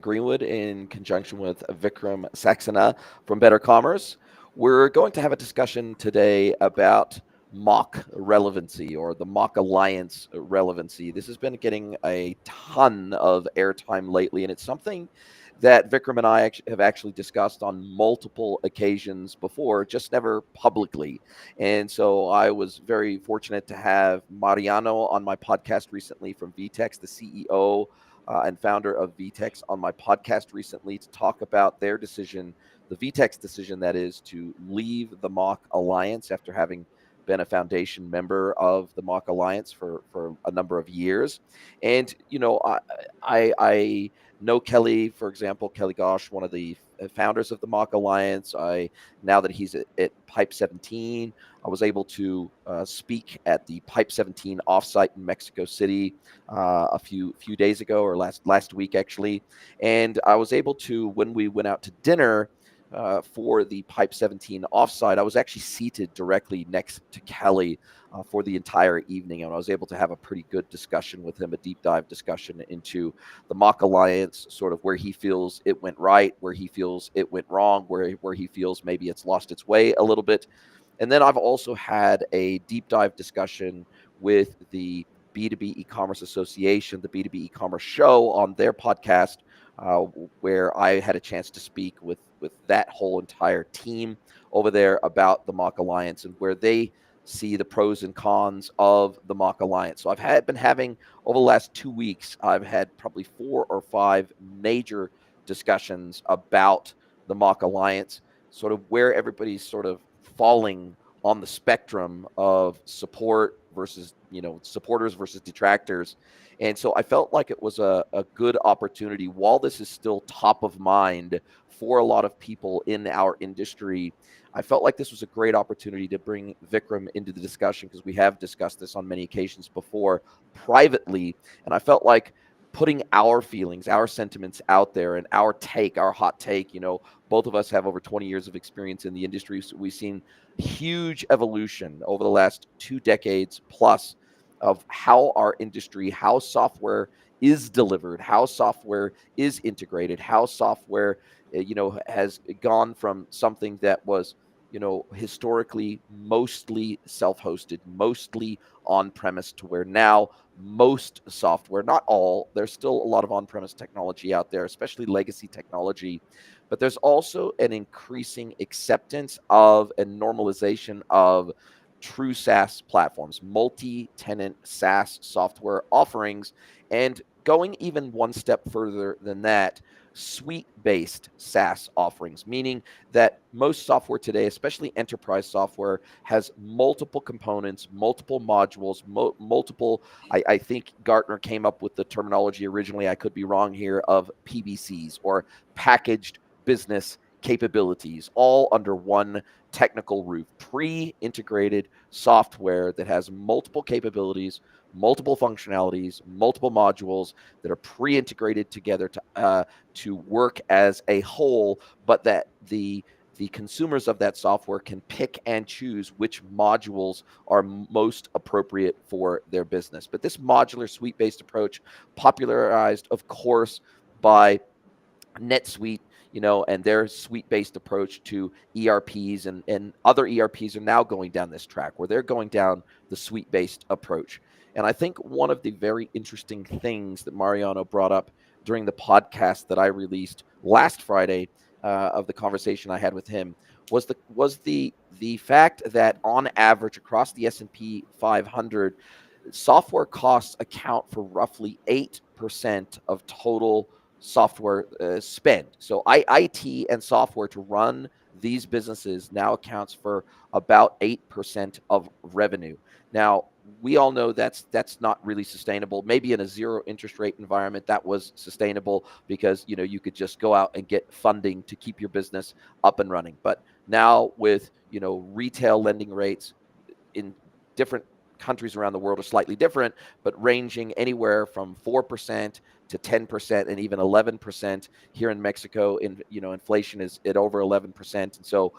Greenwood in conjunction with Vikram Saxena from Better Commerce. We're going to have a discussion today about mock relevancy or the mock alliance relevancy. This has been getting a ton of airtime lately, and it's something that Vikram and I have actually discussed on multiple occasions before, just never publicly. And so I was very fortunate to have Mariano on my podcast recently from VTEX, the CEO and founder of VTEX, on my podcast recently to talk about their decision, the VTEX decision, that is, to leave the Mock Alliance after having been a foundation member of the Mock Alliance for a number of years. And, I know Kelly, for example, Kelly Gosh, one of the founders of the Mock Alliance. Now that he's at Pipe 17, I was able to speak at the Pipe 17 offsite in Mexico City a few days ago, or last week actually, and I was able to, when we went out to dinner for the Pipe 17 offsite, I was actually seated directly next to Kelly for the entire evening, and I was able to have a pretty good discussion with him, a deep dive discussion into the Mock Alliance, sort of where he feels it went right, where he feels it went wrong, where he feels maybe it's lost its way a little bit. And then I've also had a deep dive discussion with the B2B e-commerce association, the B2B e-commerce show, on their podcast, uh, where I had a chance to speak with that whole entire team over there about the Mock Alliance and where they see the pros and cons of the Mock Alliance. So been having, over the last 2 weeks, I've had probably 4 or 5 major discussions about the Mock Alliance, sort of where everybody's sort of falling on the spectrum of support versus, supporters versus detractors. And so I felt like it was a good opportunity, while this is still top of mind for a lot of people in our industry. I felt like this was a great opportunity to bring Vikram into the discussion, because we have discussed this on many occasions before privately. And I felt like putting our feelings, our sentiments out there, and our take, our hot take. Both of us have over 20 years of experience in the industry. So we've seen huge evolution over the last 2 decades plus of how our industry, how software is delivered, how software is integrated, how software, has gone from something that was, historically mostly self-hosted, mostly on-premise, to where now most software, not all, there's still a lot of on-premise technology out there, especially legacy technology, but there's also an increasing acceptance of and normalization of true SaaS platforms, multi-tenant SaaS software offerings, and going even one step further than that, suite-based SaaS offerings, meaning that most software today, especially enterprise software, has multiple components, multiple modules, multiple. I think Gartner came up with the terminology originally, I could be wrong here, of PBCs, or packaged business capabilities, all under one technical roof, pre-integrated software that has multiple capabilities, multiple functionalities, multiple modules that are pre-integrated together to work as a whole, but that the consumers of that software can pick and choose which modules are most appropriate for their business. But this modular suite-based approach, popularized, of course, by NetSuite, and their suite-based approach to ERPs, and other ERPs are now going down this track where they're going down the suite-based approach. And I think one of the very interesting things that Mariano brought up during the podcast that I released last Friday, of the conversation I had with him, was the fact that on average across the S&P 500, software costs account for roughly 8% of total software spend. So IT and software to run these businesses now accounts for about 8% of revenue. Now, we all know that's not really sustainable. Maybe in a zero interest rate environment that was sustainable, because you could just go out and get funding to keep your business up and running. But now with retail lending rates in different countries around the world are slightly different, but ranging anywhere from 4% to 10% and even 11%. Here in Mexico, inflation is at over 11%, and so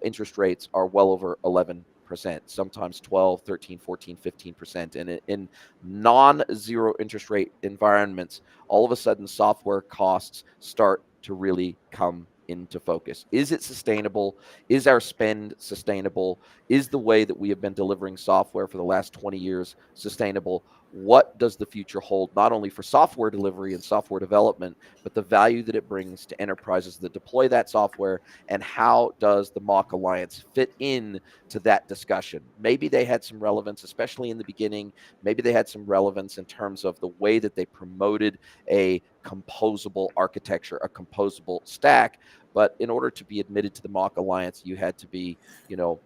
interest rates are well over 11%. 8%, sometimes 12, 13, 14, 15%. And in non-zero interest rate environments, all of a sudden software costs start to really come into focus. Is it sustainable? Is our spend sustainable? Is the way that we have been delivering software for the last 20 years sustainable? What does the future hold, not only for software delivery and software development, but the value that it brings to enterprises that deploy that software? And how does the Mock Alliance fit in to that discussion? Maybe they had some relevance, especially in the beginning. Maybe they had some relevance in terms of the way that they promoted a composable architecture, a composable stack. But in order to be admitted to the Mock Alliance, you had to be, you know,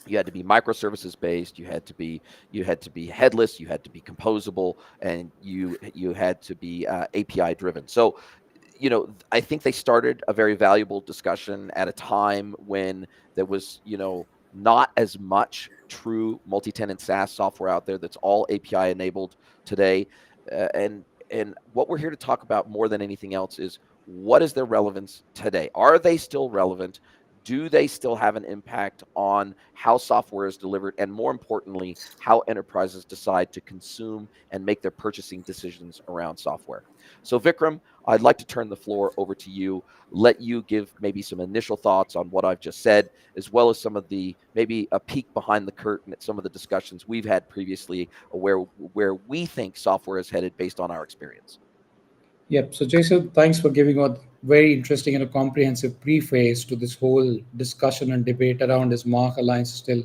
you had to be microservices based, you had to be headless, you had to be composable, and you had to be API driven. So, you know, I think they started a very valuable discussion at a time when there was, you know, not as much true multi-tenant SaaS software out there that's all API enabled today. And what we're here to talk about more than anything else is, what is their relevance today? Are they still relevant? Do they still have an impact on how software is delivered? And more importantly, how enterprises decide to consume and make their purchasing decisions around software? So, Vikram, I'd like to turn the floor over to you, let you give maybe some initial thoughts on what I've just said, as well as some of the, maybe a peek behind the curtain at some of the discussions we've had previously, where we think software is headed based on our experience. Yep. So, Jason, thanks for giving a very interesting and a comprehensive preface to this whole discussion and debate around is Mark Alliance still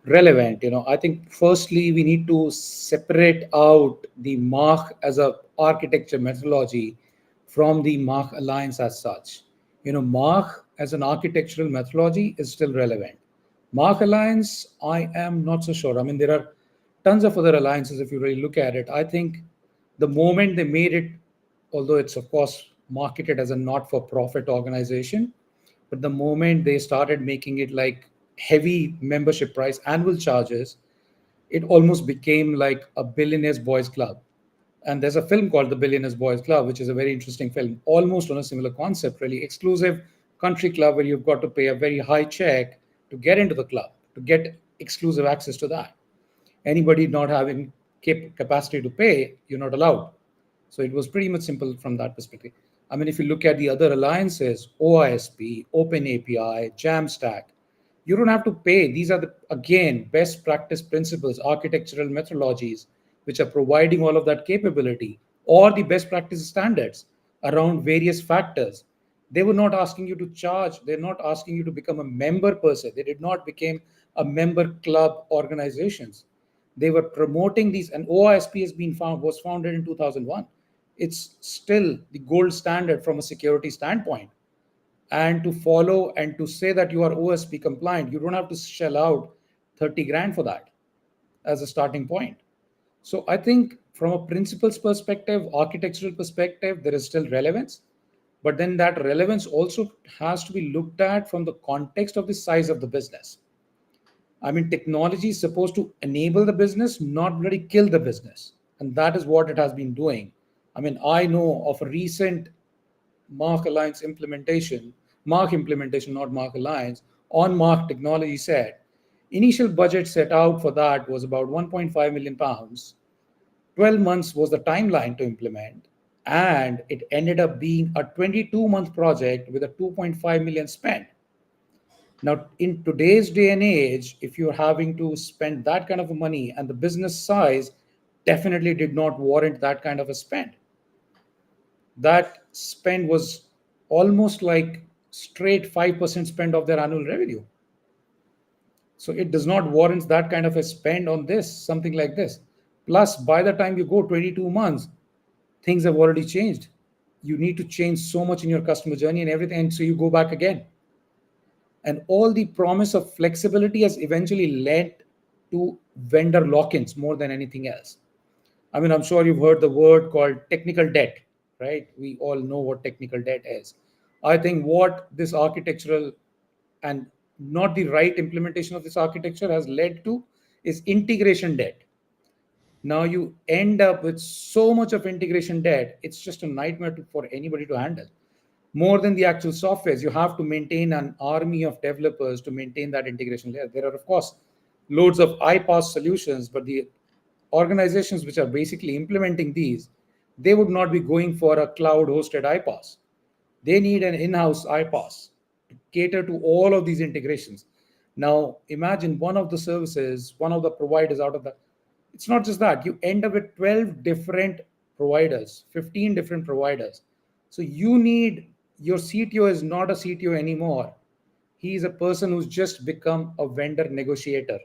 relevant. I think firstly we need to separate out the Mark as a architecture methodology from the Mark Alliance as such. Mark as an architectural methodology is still relevant. Mark Alliance, I am not so sure. I mean, there are tons of other alliances if you really look at it. I think the moment they made it, although it's of course marketed as a not-for-profit organization, but the moment they started making it like heavy membership price annual charges, it almost became like a billionaires boys club. And there's a film called The Billionaires Boys Club, which is a very interesting film, almost on a similar concept, really exclusive country club where you've got to pay a very high check to get into the club, to get exclusive access to that. Anybody not having capacity to pay, you're not allowed. So it was pretty much simple from that perspective. I mean, if you look at the other alliances, OISP, OpenAPI, Jamstack, you don't have to pay. These are the, again, best practice principles, architectural methodologies, which are providing all of that capability, or the best practice standards around various factors. They were not asking you to charge. They're not asking you to become a member per se. They did not become a member club organizations. They were promoting these, and OISP was founded in 2001. It's still the gold standard from a security standpoint. And to follow and to say that you are OSP compliant, you don't have to shell out 30 grand for that as a starting point. So I think from a principles perspective, architectural perspective, there is still relevance. But then that relevance also has to be looked at from the context of the size of the business. I mean, technology is supposed to enable the business, not really kill the business. And that is what it has been doing. I mean, I know of a recent Mark Alliance implementation, Mark implementation, not Mark Alliance, on Mark technology set. Initial budget set out for that was about 1.5 million pounds. 12 months was the timeline to implement. And it ended up being a 22-month project with a 2.5 million spent. Now, in today's day and age, if you're having to spend that kind of money and the business size definitely did not warrant that kind of a spend. That spend was almost like straight 5% spend of their annual revenue. So it does not warrant that kind of a spend on this, something like this. Plus, by the time you go 22 months, things have already changed. You need to change so much in your customer journey and everything. And so you go back again. And all the promise of flexibility has eventually led to vendor lock-ins more than anything else. I mean, I'm sure you've heard the word called technical debt, right? We all know what technical debt is. I think what this architectural and not the right implementation of this architecture has led to is integration debt. Now you end up with so much of integration debt, it's just a nightmare for anybody to handle. More than the actual softwares, you have to maintain an army of developers to maintain that integration layer. There are, of course, loads of iPaaS solutions, but the organizations which are basically implementing these, they would not be going for a cloud hosted iPaaS. They need an in-house iPaaS to cater to all of these integrations. Now, imagine one of the services, one of the providers out of the, it's not just that, you end up with 12 different providers, 15 different providers. So you need, your CTO is not a CTO anymore. He is a person who's just become a vendor negotiator.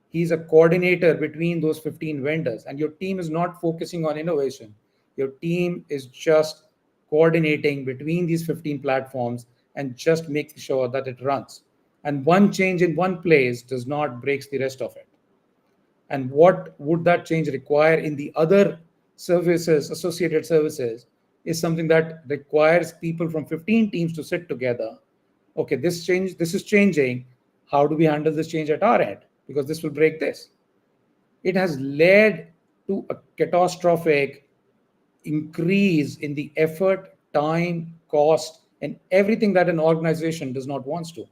He's a coordinator between those 15 vendors, and your team is not focusing on innovation. Your team is just coordinating between these 15 platforms and just making sure that it runs. And one change in one place does not breaks the rest of it. And what would that change require in the other services, associated services, is something that requires people from 15 teams to sit together. Okay, this is changing. How do we handle this change at our end? Because this will break this. It has led to a catastrophic increase in the effort, time, cost, and everything that an organization does not want to.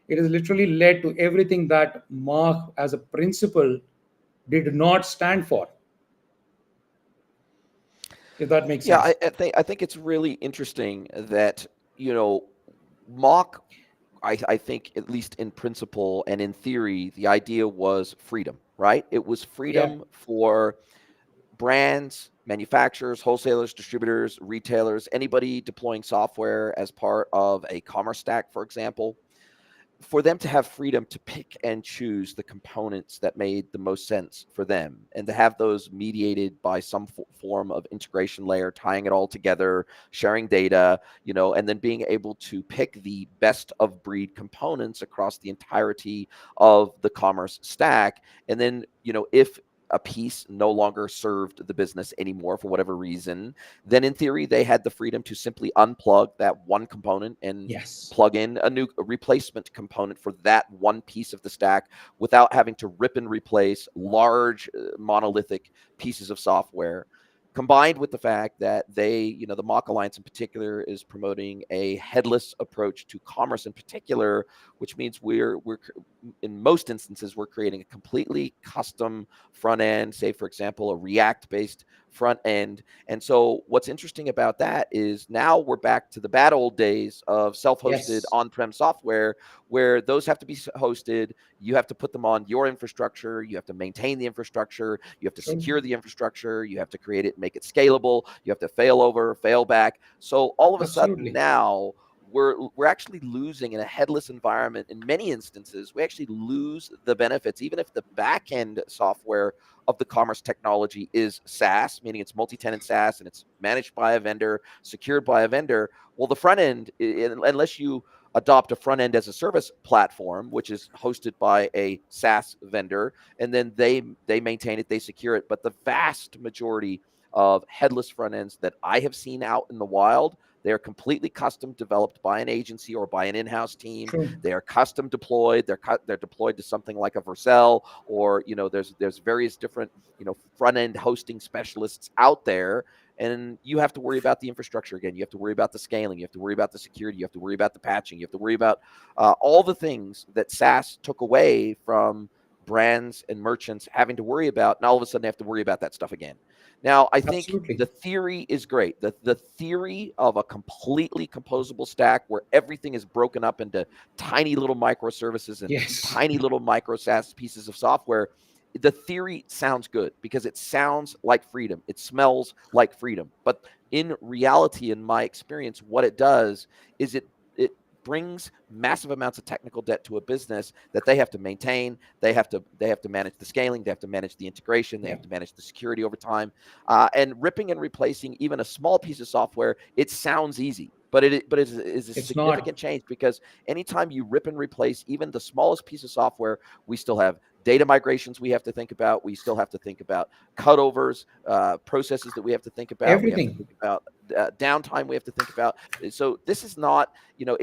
It has literally led to everything that Mark, as a principle, did not stand for, if that makes Yeah, sense. I think it's really interesting that, you know, mock. I think at least in principle and in theory, the idea was freedom, right? It was Yeah, freedom for brands, manufacturers, wholesalers, distributors, retailers, anybody deploying software as part of a commerce stack, for example, for them to have freedom to pick and choose the components that made the most sense for them, and to have those mediated by some form of integration layer, tying it all together, sharing data, you know, and then being able to pick the best of breed components across the entirety of the commerce stack. And then, you know, if a piece no longer served the business anymore for whatever reason, then in theory they had the freedom to simply unplug that one component and yes, plug in a replacement component for that one piece of the stack without having to rip and replace large monolithic pieces of software. Combined with the fact that they, you know, the Mock Alliance in particular is promoting a headless approach to commerce in particular, which means we're in most instances we're creating a completely custom front end, say for example a React based front end. And so what's interesting about that is now we're back to the bad old days of self-hosted yes, on-prem software, where those have to be hosted. You have to put them on your infrastructure. You have to maintain the infrastructure. You have to true, secure the infrastructure. You have to create it, make it scalable. You have to fail over, fail back. So all of a sudden absolutely. now we're actually losing in a headless environment. In many instances, we actually lose the benefits, even if the back end software of the commerce technology is SaaS, meaning it's multi-tenant SaaS and it's managed by a vendor, secured by a vendor. Well, the front end, unless you adopt a front end as a service platform, which is hosted by a SaaS vendor, and then they maintain it, they secure it. But the vast majority of headless front ends that I have seen out in the wild, they are completely custom developed by an agency or by an in-house team. True. They are custom deployed. They're deployed to something like a Vercel, or you know, there's various different, you know, front end hosting specialists out there, and you have to worry about the infrastructure again. You have to worry about the scaling. You have to worry about the security. You have to worry about the patching. You have to worry about all the things that SaaS took away from brands and merchants having to worry about. And all of a sudden, they have to worry about that stuff again. Now, I think Absolutely. the theory is great. The theory of a completely composable stack where everything is broken up into tiny little microservices and Yes, tiny little micro SaaS pieces of software, the theory sounds good because it sounds like freedom. It smells like freedom. But in reality, in my experience, what it does is it brings massive amounts of technical debt to a business that they have to maintain. They have to manage the scaling. They have to manage the integration. They yeah, have to manage the security over time. And ripping and replacing even a small piece of software, it sounds easy, but it is a it's not. significant change, because anytime you rip and replace even the smallest piece of software, we still have data migrations we have to think about. We still have to think about cutovers, processes that we have to think about. We have to Everything. think about downtime. We have to think about. So this is not, you know,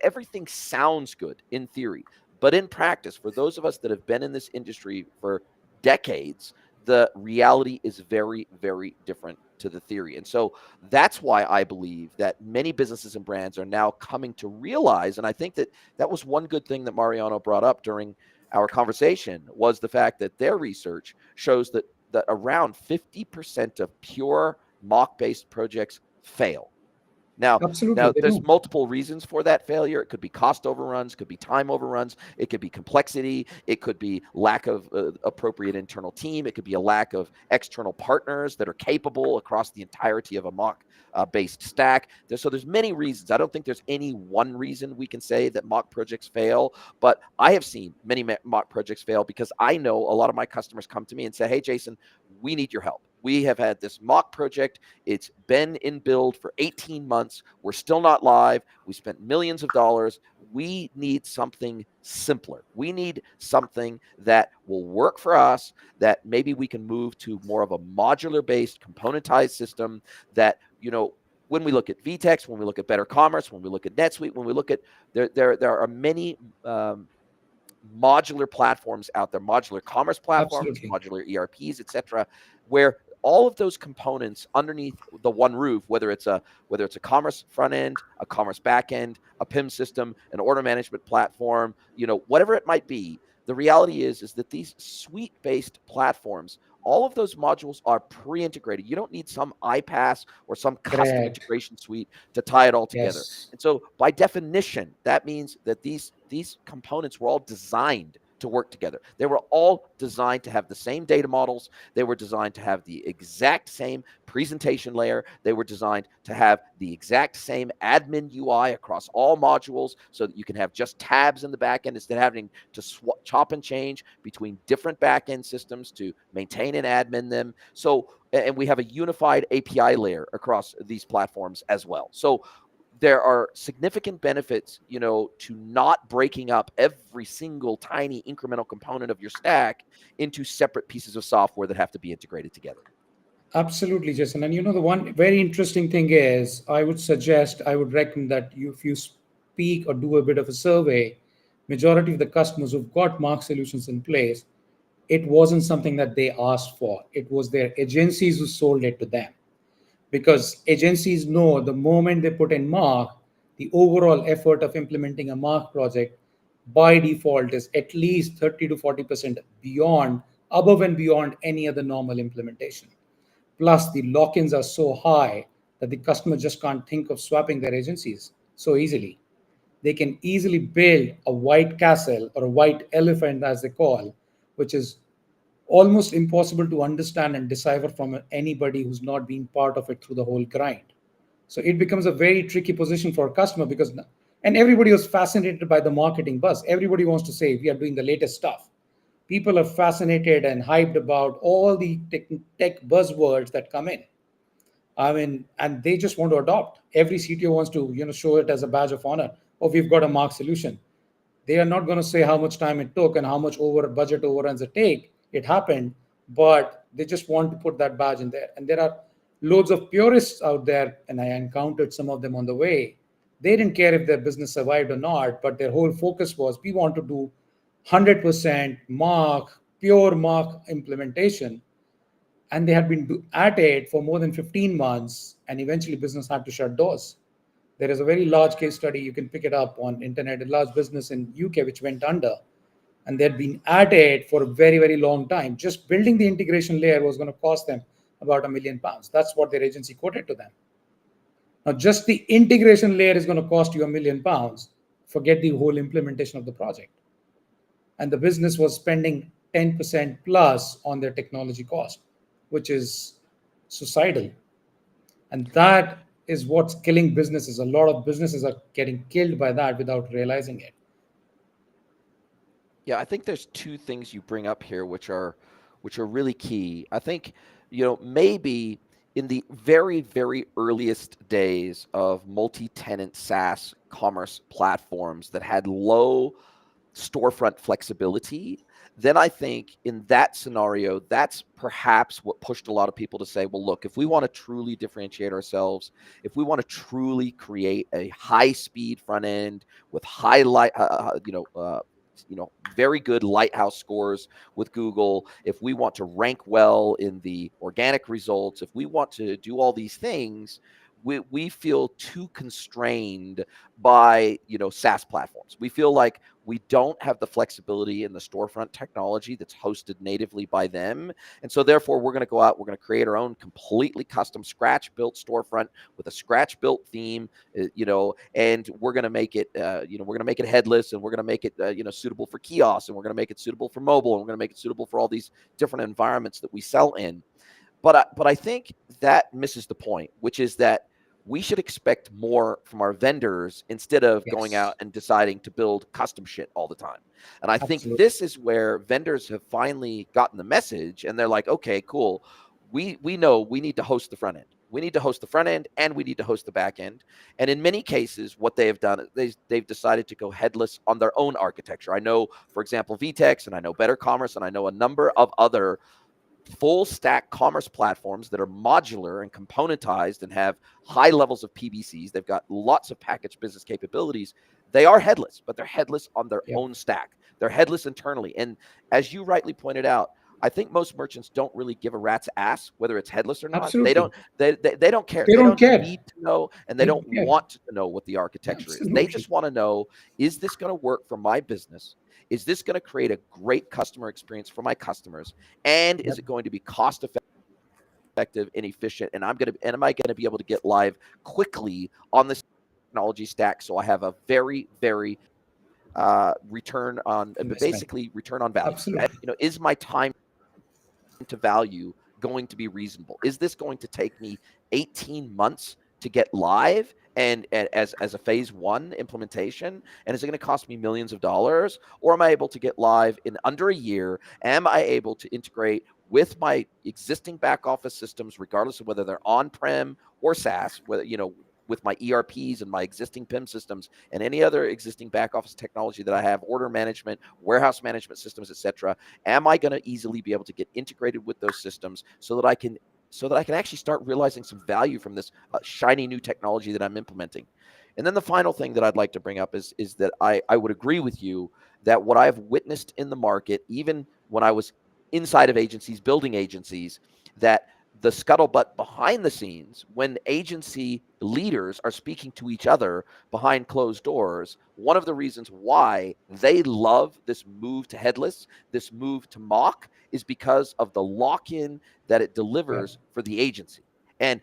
everything sounds good in theory, but in practice, for those of us that have been in this industry for decades, the reality is very, very different to the theory. And so that's why I believe that many businesses and brands are now coming to realize, and I think that that was one good thing that Mariano brought up during our conversation, was the fact that their research shows that around 50% of pure mock-based projects fail. Now, Absolutely, now they there's do. multiple reasons for that failure. It could be cost overruns, could be time overruns, it could be complexity, it could be lack of appropriate internal team, it could be a lack of external partners that are capable across the entirety of a mock based stack. So there's many reasons. I don't think there's any one reason we can say that mock projects fail, but I have seen many mock projects fail because I know a lot of my customers come to me and say, "Hey, Jason, we need your help. We have had this mock project. It's been in build for 18 months. We're still not live. We spent millions of dollars. We need something simpler. We need something that will work for us, that maybe we can move to more of a modular based componentized system that, when we look at VTEX, when we look at Better Commerce, when we look at NetSuite, when we look at there are many modular platforms out there, modular commerce platforms, Absolutely. modular ERPs, etc., where all of those components underneath the one roof, whether it's a commerce front end, a commerce back end, a PIM system, an order management platform, whatever it might be, the reality is that these suite-based platforms, all of those modules are pre-integrated. You don't need some iPaaS or some custom Correct. integration suite to tie it all together. Yes. And so by definition, that means that these components were all designed to work together. They were all designed to have the same data models. They were designed to have the exact same presentation layer. They were designed to have the exact same admin UI across all modules so that you can have just tabs in the back end instead of having to chop and change between different back end systems to maintain and admin them. So, and we have a unified API layer across these platforms as well. So there are significant benefits, to not breaking up every single tiny incremental component of your stack into separate pieces of software that have to be integrated together. Absolutely, Jason. And the one very interesting thing is, I would recommend that if you speak or do a bit of a survey, majority of the customers who've got Mark solutions in place, it wasn't something that they asked for. It was their agencies who sold it to them. Because agencies know the moment they put in Mark, the overall effort of implementing a Mark project by default is at least 30 to 40% above and beyond any other normal implementation. Plus, the lock ins are so high that the customer just can't think of swapping their agencies so easily. They can easily build a white castle or a white elephant, as they call, which is almost impossible to understand and decipher from anybody who's not been part of it through the whole grind. So it becomes a very tricky position for a customer and everybody was fascinated by the marketing buzz. Everybody wants to say we are doing the latest stuff. People are fascinated and hyped about all the tech buzzwords that come in. I mean, and they just want to adopt. Every CTO wants to, show it as a badge of honor. Oh, we've got a Mark solution. They are not going to say how much time it took and how much budget overruns it happened, but they just want to put that badge in there. And there are loads of purists out there, and I encountered some of them on the way. They didn't care if their business survived or not, but their whole focus was we want to do 100% pure Mark implementation. And they had been at it for more than 15 months, and eventually business had to shut doors. There is a very large case study, you can pick it up on internet, a large business in UK which went under, and they'd been at it for a very, very long time. Just building the integration layer was going to cost them about £1 million. That's what their agency quoted to them. Now, just the integration layer is going to cost you £1 million. Forget the whole implementation of the project. And the business was spending 10% plus on their technology cost, which is suicidal. And that is what's killing businesses. A lot of businesses are getting killed by that without realizing it. Yeah, I think there's two things you bring up here which are really key. I think, maybe in the very, very earliest days of multi-tenant SaaS commerce platforms that had low storefront flexibility, then I think in that scenario, that's perhaps what pushed a lot of people to say, well, look, if we want to truly differentiate ourselves, if we want to truly create a high speed front end with very good lighthouse scores with Google, if we want to rank well in the organic results, if we want to do all these things, we feel too constrained by SaaS platforms. We feel like we don't have the flexibility in the storefront technology that's hosted natively by them, and so therefore we're going to go out, we're going to create our own completely custom scratch built storefront with a scratch built theme, and we're going to make it we're going to make it headless, and we're going to make it suitable for kiosks, and we're going to make it suitable for mobile, and we're going to make it suitable for all these different environments that we sell in. But I think that misses the point, which is that we should expect more from our vendors instead of going Yes, out and deciding to build custom shit all the time. And I think absolutely. this is where vendors have finally gotten the message, and they're like, okay, cool. We know we need to host the front end. We need to host the front end, and we need to host the back end. And in many cases, what they have done, they've decided to go headless on their own architecture. I know, for example, VTEX, and I know Better Commerce, and I know a number of other full stack commerce platforms that are modular and componentized and have high levels of PBCs. They've got lots of packaged business capabilities. They are headless, but they're headless on their Yep, own stack. They're headless internally. And as you rightly pointed out, I think most merchants don't really give a rat's ass whether it's headless or not. They don't absolutely. they don't care. They They don't don't care. need to know, and they They don't don't care. want to know what the architecture is. They Absolutely. just want to know, is this going to work for my business? Is this going to create a great customer experience for my customers? And is Yep. it going to be cost effective and efficient? And am I going to be able to get live quickly on this technology stack, so I have a very, very return on Investment. basically return on value? Absolutely. Is my time to value going to be reasonable? Is this going to take me 18 months to get live and as a phase one implementation? And is it going to cost me millions of dollars? Or am I able to get live in under a year? Am I able to integrate with my existing back office systems, regardless of whether they're on-prem or SaaS, whether, with my ERPs and my existing PIM systems and any other existing back office technology that I have, order management, warehouse management systems, etc. Am I going to easily be able to get integrated with those systems so that I can actually start realizing some value from this shiny new technology that I'm implementing? And then the final thing that I'd like to bring up is that I would agree with you that what I've witnessed in the market, even when I was inside of agencies, building agencies, that the scuttlebutt behind the scenes, when agency leaders are speaking to each other behind closed doors, one of the reasons why they love this move to headless, this move to mock, is because of the lock-in that it Yep. delivers for the agency, and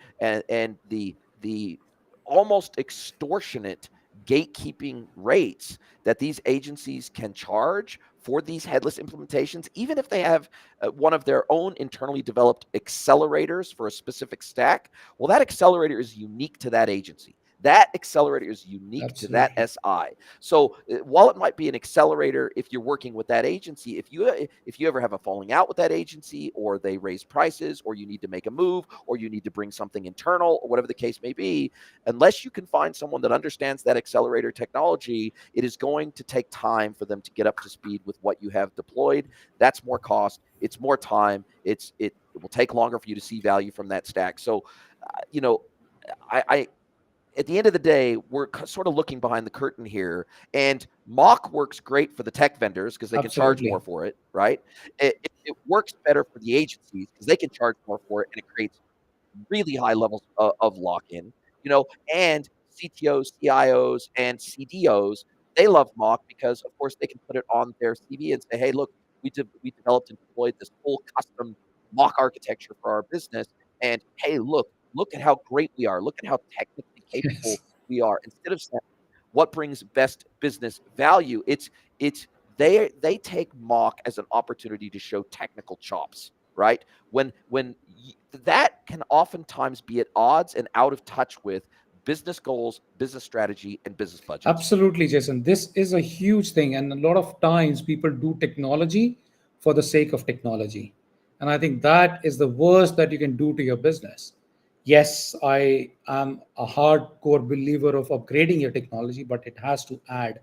the almost extortionate gatekeeping rates that these agencies can charge for these headless implementations, even if they have one of their own internally developed accelerators for a specific stack. Well, that accelerator is unique to that agency. That accelerator is unique to that Absolutely. SI. So while it might be an accelerator, if you're working with that agency, if you ever have a falling out with that agency, or they raise prices, or you need to make a move, or you need to bring something internal, or whatever the case may be, unless you can find someone that understands that accelerator technology, it is going to take time for them to get up to speed with what you have deployed. That's more cost. It's more time. It will take longer for you to see value from that stack. So, you know, I at the end of the day, we're sort of looking behind the curtain here, and mock works great for the tech vendors because they can charge more Absolutely. for it, right? It works better for the agencies because they can charge more for it, and it creates really high levels of lock-in, and CTOs, CIOs, and CDOs, they love mock because, of course, they can put it on their CV and say, hey, look, we developed and deployed this full custom mock architecture for our business. And hey, look at how great we are. Look at how technically capable Yes. we are. Instead of saying what brings best business value, it's they take mock as an opportunity to show technical chops, right? That can oftentimes be at odds and out of touch with business goals, business strategy, and business budgets. Absolutely, Jason. This is a huge thing. And a lot of times people do technology for the sake of technology. And I think that is the worst that you can do to your business. Yes, I am a hardcore believer of upgrading your technology, but it has to add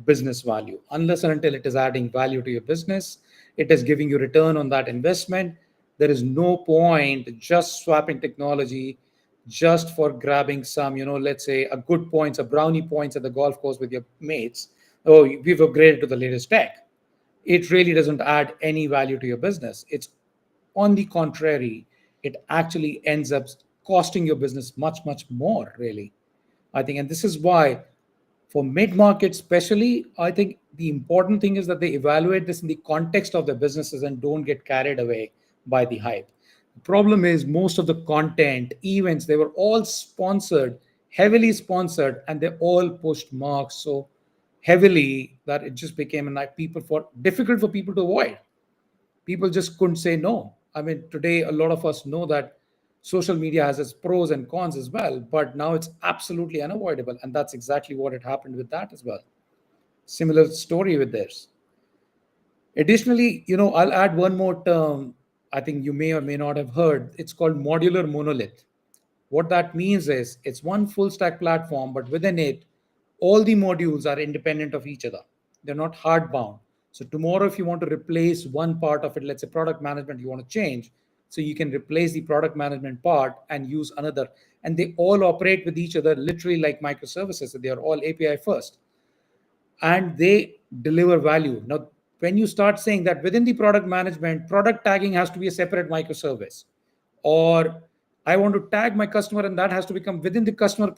business value. Unless and until it is adding value to your business, it is giving you return on that investment. There is no point just swapping technology just for grabbing some, let's say a good points, a brownie points at the golf course with your mates. oh, we've upgraded to the latest tech. It really doesn't add any value to your business. It's on the contrary, it actually ends up costing your business much, much more, really. I think, and this is why for mid market, especially, I think the important thing is that they evaluate this in the context of their businesses and don't get carried away by the hype. The problem is most of the content, events, they were all sponsored, heavily sponsored, and they all pushed marks so heavily that it just became a night people for difficult for people to avoid. People just couldn't say no. I mean, today a lot of us know that social media has its pros and cons as well, but now it's absolutely unavoidable. And that's exactly what had happened with that as well. Similar story with this. Additionally, I'll add one more term I think you may or may not have heard. It's called modular monolith. What that means is it's one full stack platform, but within it, all the modules are independent of each other. They're not hard bound. So tomorrow, if you want to replace one part of it, let's say product management, you want to change, so you can replace the product management part and use another. And they all operate with each other literally like microservices. So they are all API first and they deliver value. Now, when you start saying that within the product management, product tagging has to be a separate microservice, or I want to tag my customer and that has to become within the customer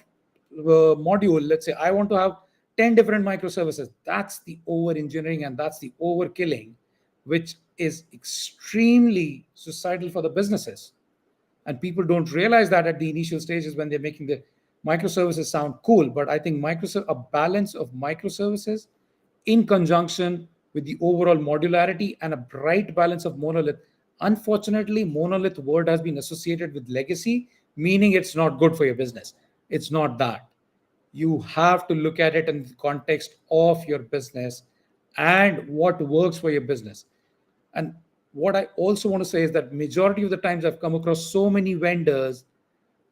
module. Let's say I want to have 10 different microservices. That's the over engineering and that's the overkilling, which is extremely suicidal for the businesses. And people don't realize that at the initial stages when they're making the microservices sound cool. But I think a balance of microservices in conjunction with the overall modularity and a bright balance of monolith. Unfortunately, monolith word has been associated with legacy, meaning it's not good for your business. It's not that. You have to look at it in the context of your business and what works for your business. And what I also want to say is that majority of the times I've come across so many vendors,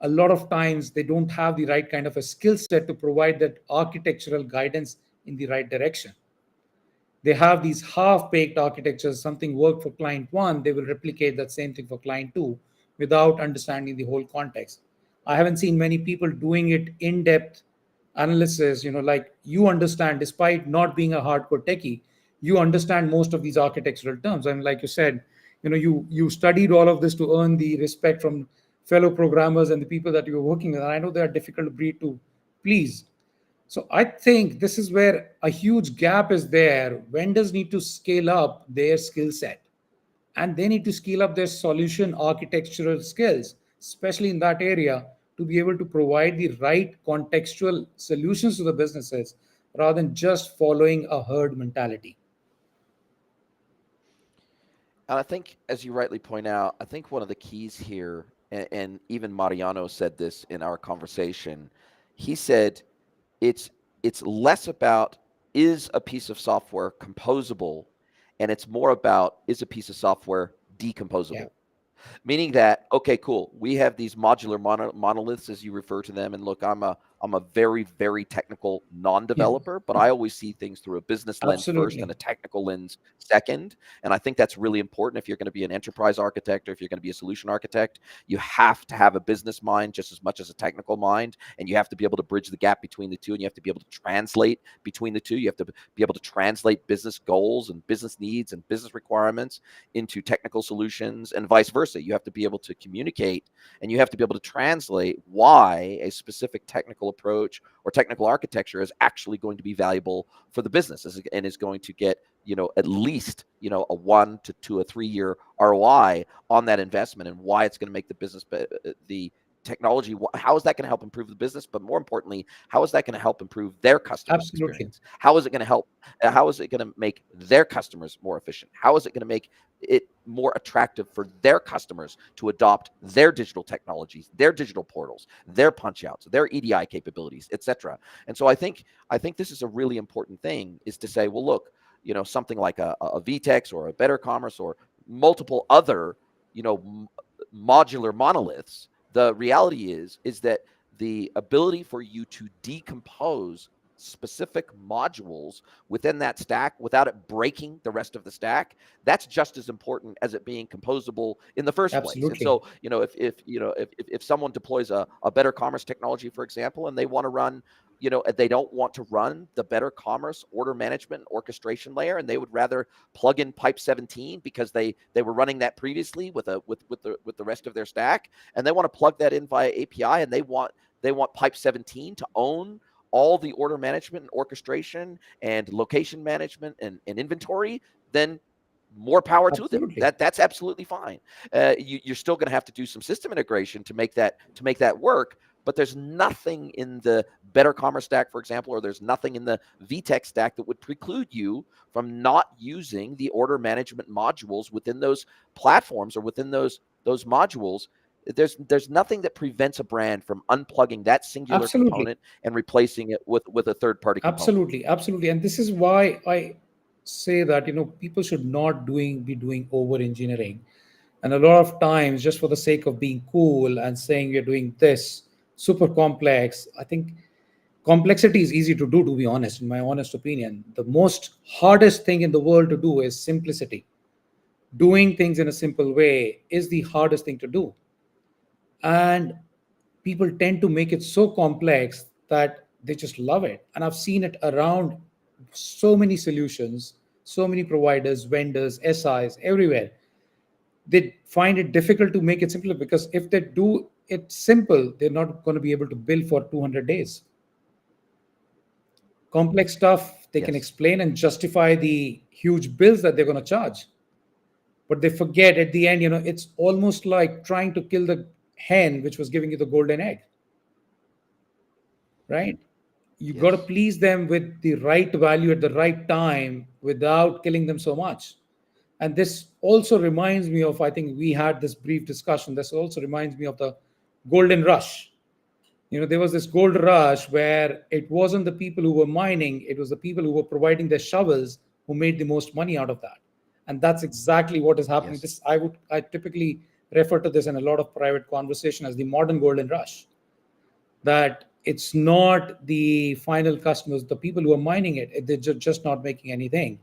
a lot of times they don't have the right kind of a skill set to provide that architectural guidance in the right direction. They have these half-baked architectures. Something worked for client one, they will replicate that same thing for client two without understanding the whole context. I haven't seen many people doing it in-depth analysis. Like you understand, despite not being a hardcore techie, you understand most of these architectural terms. And like you said, you studied all of this to earn the respect from fellow programmers and the people that you're working with. And I know they are difficult breed to please. So I think this is where a huge gap is there. Vendors need to scale up their skill set and they need to scale up their solution architectural skills, especially in that area, to be able to provide the right contextual solutions to the businesses rather than just following a herd mentality. And I think, as you rightly point out, I think one of the keys here, and even Mariano said this in our conversation, he said it's it's less about is a piece of software composable, and it's more about is a piece of software Yeah, decomposable. Meaning that, okay, cool, we have these modular monoliths, as you refer to them. And look, I'm a very, very technical yeah, non-developer, but I always see things through a business lens first and absolutely. a technical lens second. And I think that's really important if you're going to be an enterprise architect or if you're going to be a solution architect. You have to have a business mind just as much as a technical mind, and you have to be able to bridge the gap between the two, and you have to be able to translate between the two. You have to be able to translate business goals and business needs and business requirements into technical solutions, and vice versa. You have to be able to communicate, and you have to be able to translate why a specific technical approach or technical architecture is actually going to be valuable for the business, and is going to get at least a 1 to 2 or 3 year ROI on that investment, and why it's going to make the business the technology, how is that going to help improve the business, but more importantly, how is that going to help improve their customers Absolutely. experience? How is it going to help, how is it going to make their customers more efficient? How is it going to make it more attractive for their customers to adopt their digital technologies, their digital portals, their punch outs, their EDI capabilities, etc. And so I think this is a really important thing, is to say, well, look, something like a VTEX or a Better Commerce or multiple other you know modular monoliths. The reality is that the ability for you to decompose specific modules within that stack without it breaking the rest of the stack, that's just as important as it being composable in the first place. And Absolutely. so, if someone deploys a Better Commerce technology, for example, and they want to run they don't want to run the Better Commerce order management and orchestration layer, and they would rather plug in Pipe 17 because they were running that previously with the rest of their stack, and they want to plug that in via API, and they want Pipe 17 to own all the order management and orchestration and location management and inventory. Then more power to them. Absolutely. That's absolutely fine. You're still going to have to do some system integration to make that work. But there's nothing in the Better Commerce stack, for example, or there's nothing in the VTech stack that would preclude you from not using the order management modules within those platforms or within those modules. There's nothing that prevents a brand from unplugging that singular Absolutely. component and replacing it with a third-party component. Absolutely. And this is why I say that, people should not be doing over engineering. And a lot of times, just for the sake of being cool and saying we're doing this super complex, I think complexity is easy to do, to be honest, in my honest opinion. The most hardest thing in the world to do is simplicity. Doing things in a simple way is the hardest thing to do. And people tend to make it so complex that they just love it. And I've seen it around so many solutions, so many providers, vendors, SIs, everywhere. They find it difficult to make it simpler because if they do it simple, they're not going to be able to bill for 200 days. Complex stuff, they can Yes. explain and justify the huge bills that they're going to charge. But they forget at the end, it's almost like trying to kill the hen which was giving you the golden egg. Right? You got to Yes. please them with the right value at the right time without killing them so much. And this also reminds me of, I think we had this brief discussion. This also reminds me of the golden rush. There was this gold rush where it wasn't the people who were mining, it was the people who were providing their shovels who made the most money out of that. And that's exactly what is happening. Yes. I typically refer to this in a lot of private conversation as the modern golden rush. That it's not the final customers, the people who are mining it, they're just not making anything,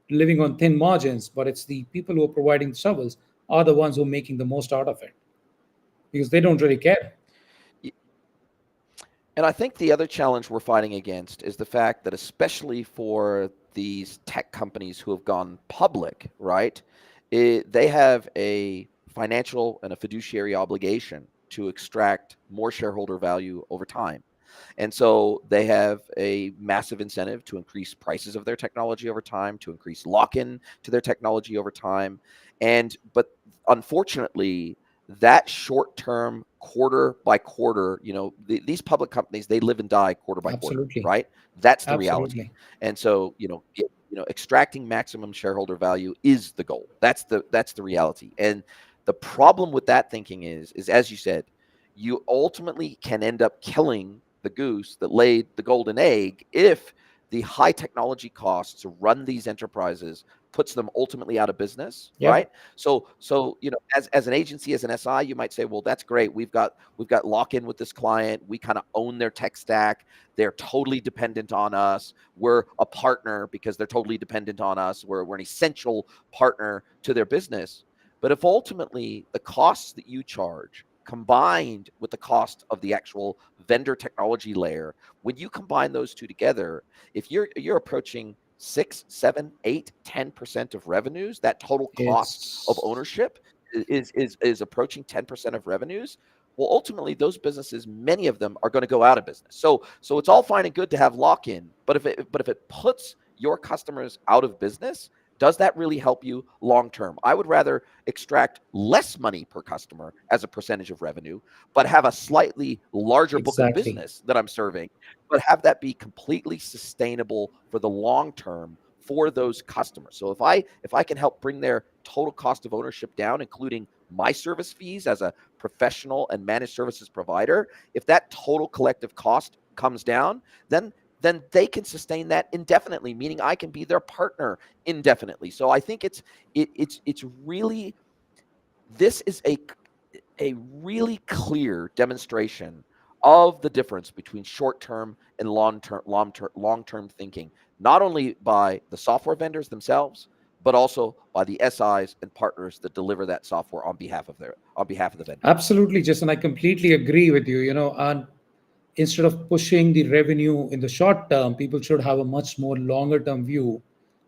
living on thin margins, but it's the people who are providing shovels are the ones who are making the most out of it because they don't really care. And I think the other challenge we're fighting against is the fact that, especially for these tech companies who have gone public, right, they have a financial and a fiduciary obligation to extract more shareholder value over time. And so they have a massive incentive to increase prices of their technology over time, to increase lock-in to their technology over time. But unfortunately, that short-term, quarter by quarter, these public companies, they live and die quarter by quarter, Absolutely. right? That's the reality. Absolutely. And so, extracting maximum shareholder value is the goal. That's the reality. And the problem with that thinking is as you said, you ultimately can end up killing the goose that laid the golden egg if the high technology costs to run these enterprises puts them ultimately out of business, Yep. right? So as an agency, as an SI, you might say, well, that's great. We've got lock-in with this client. We kind of own their tech stack. They're totally dependent on us. We're a partner because they're totally dependent on us. We're an essential partner to their business. But if ultimately the costs that you charge combined with the cost of the actual vendor technology layer, when you combine those two together, if you're approaching 6, 7, 8, 10% of revenues, that total cost of ownership is approaching 10% of revenues. Well, ultimately, those businesses, many of them are going to go out of business. So it's all fine and good to have lock-in, but if it puts your customers out of business, does that really help you long term? I would rather extract less money per customer as a percentage of revenue, but have a slightly larger book of business that I'm serving, but have that be completely sustainable for the long term for those customers. So if I can help bring their total cost of ownership down, including my service fees as a professional and managed services provider, if that total collective cost comes down, then they can sustain that indefinitely, meaning I can be their partner indefinitely. So I think it's really, this is a really clear demonstration of the difference between short-term and long-term thinking, not only by the software vendors themselves, but also by the SIs and partners that deliver that software on behalf of the vendor. Absolutely, Jason. I completely agree with you. And instead of pushing the revenue in the short term, people should have a much more longer term view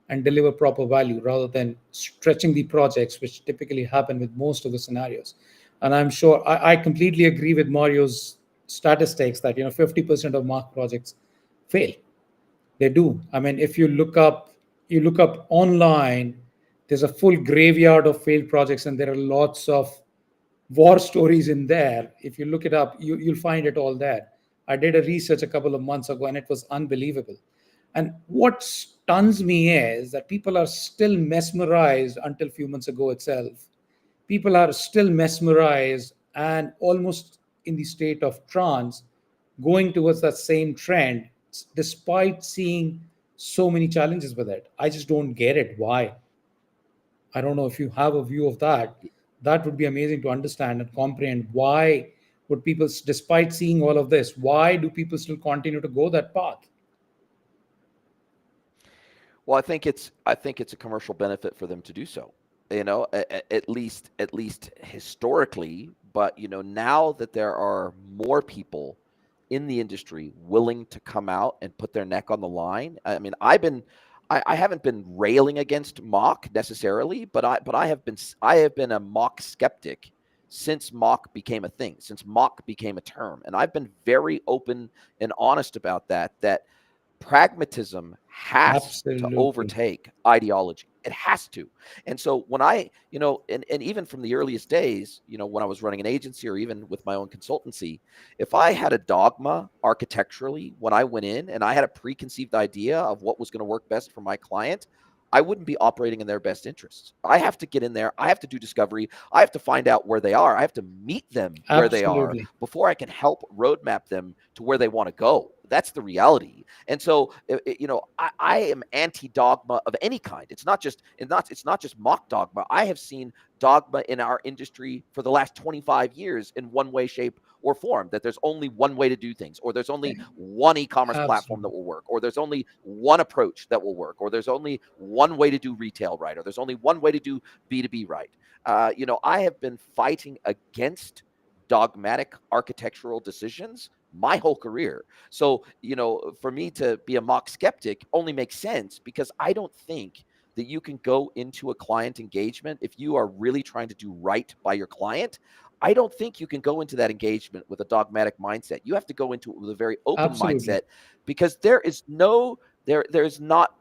and deliver proper value rather than stretching the projects, which typically happen with most of the scenarios. And I'm sure I completely agree with Mario's statistics that 50% of mark projects fail. They do. I mean, if you look up online, there's a full graveyard of failed projects, and there are lots of war stories in there. If you look it up, you'll find it all there. I did a research a couple of months ago, and it was unbelievable. And what stuns me is that people are still mesmerized until a few months ago itself. People are still mesmerized and almost in the state of trance, going towards that same trend, despite seeing so many challenges with it. I just don't get it. Why? I don't know if you have a view of that. That would be amazing to understand and comprehend. Why would people, despite seeing all of this, why do people still continue to go that path? Well, I think it's a commercial benefit for them to do so. At least historically, but now that there are more people in the industry willing to come out and put their neck on the line. I mean, I haven't been railing against mock necessarily, but I have been a mock skeptic since mock became a thing, since mock became a term, and I've been very open and honest about that pragmatism has to Absolutely. overtake ideology. It has to. And so when and even from the earliest days, when I was running an agency or even with my own consultancy, if I had a dogma architecturally when I went in and I had a preconceived idea of what was going to work best for my client, I wouldn't be operating in their best interests. I have to get in there. I have to do discovery. I have to find out where they are. I have to meet them where they are Absolutely. before I can help roadmap them to where they want to go. That's the reality. And so, I am anti-dogma of any kind. It's not just mock dogma. I have seen dogma in our industry for the last 25 years in one way, shape, or form. That there's only one way to do things, or there's only one e-commerce platform that Absolutely. will work, or there's only one approach that will work, or there's only one way to do retail right, or there's only one way to do B2B right. I have been fighting against dogmatic architectural decisions my whole career. So, for me to be a mock skeptic only makes sense because I don't think that you can go into a client engagement if you are really trying to do right by your client. I don't think you can go into that engagement with a dogmatic mindset. You have to go into it with a very open Absolutely. mindset because there is not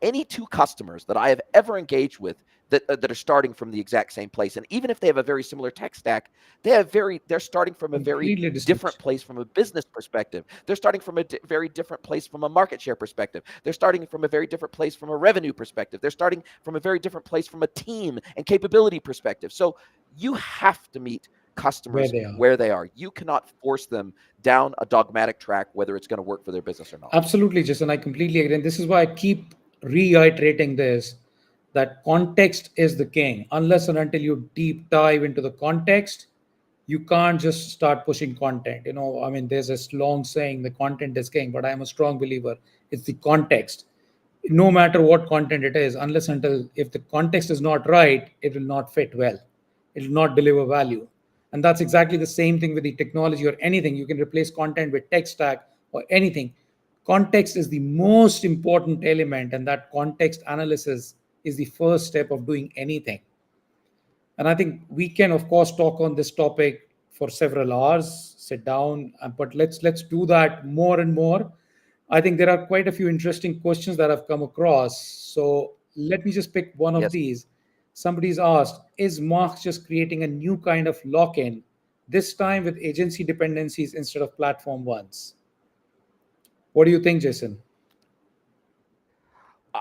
any two customers that I have ever engaged with that are starting from the exact same place. And even if they have a very similar tech stack, they're starting from a very Completely different distinct. place from a business perspective. They're starting from a very different place from a market share perspective. They're starting from a very different place from a revenue perspective. They're starting from a very different place from a team and capability perspective. So you have to meet Where customers they are. where they are. You cannot force them down a dogmatic track, whether it's going to work for their business or not. Absolutely, Jason. I completely agree. And this is why I keep reiterating this, that context is the king. Unless and until you deep dive into the context, you can't just start pushing content. I mean, there's this long saying, the content is king, but I'm a strong believer it's the context. No matter what content it is, unless until if the context is not right, it will not fit well. It will not deliver value. And that's exactly the same thing with the technology or anything. You can replace content with tech stack or anything. Context is the most important element, and that context analysis is the first step of doing anything. And I think we can, of course, talk on this topic for several hours, sit down, but let's do that more and more. I think there are quite a few interesting questions that I've come across. So let me just pick one of Yes. these. Somebody's asked, is Marx just creating a new kind of lock-in, this time with agency dependencies instead of platform ones? What do you think, Jason?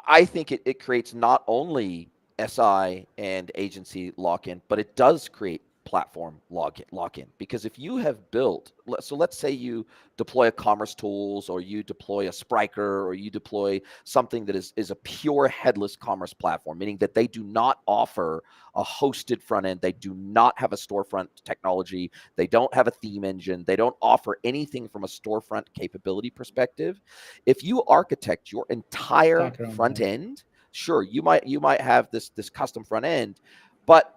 I think it creates not only SI and agency lock in, but it does create platform lock in. Because if you have built, so let's say you deploy a commerce tools or you deploy a Spriker or you deploy something that is a pure headless commerce platform, meaning that they do not offer a hosted front end, they do not have a storefront technology, they don't have a theme engine, they don't offer anything from a storefront capability perspective. If you architect your entire That around front that. end, sure, you might have this custom front end, but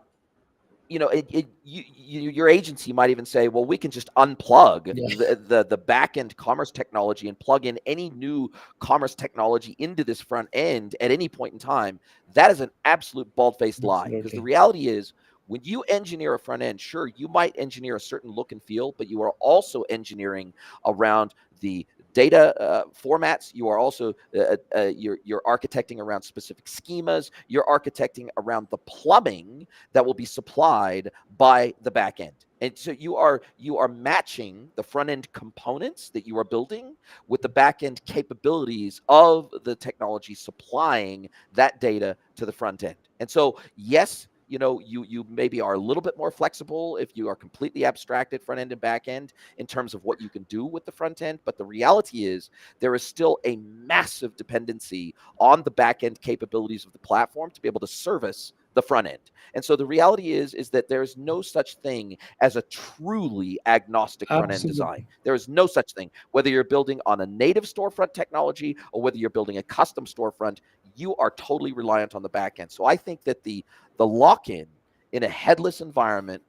your agency might even say, well, we can just unplug Yeah, the back end commerce technology and plug in any new commerce technology into this front end at any point in time. That is an absolute bald-faced lie, because the absolutely. reality is, when you engineer a front end, sure, you might engineer a certain look and feel, but you are also engineering around the data formats. You are also you're architecting around specific schemas. You're architecting around the plumbing that will be supplied by the back end. And so you are matching the front end components that you are building with the back end capabilities of the technology supplying that data to the front end. And so, yes, you maybe are a little bit more flexible if you are completely abstracted front end and back end in terms of what you can do with the front end. But the reality is, there is still a massive dependency on the back end capabilities of the platform to be able to service the front end. And so the reality is that there is no such thing as a truly agnostic front end design. Absolutely. There is no such thing. Whether you're building on a native storefront technology or whether you're building a custom storefront, you are totally reliant on the back end. So I think that the lock-in in a headless environment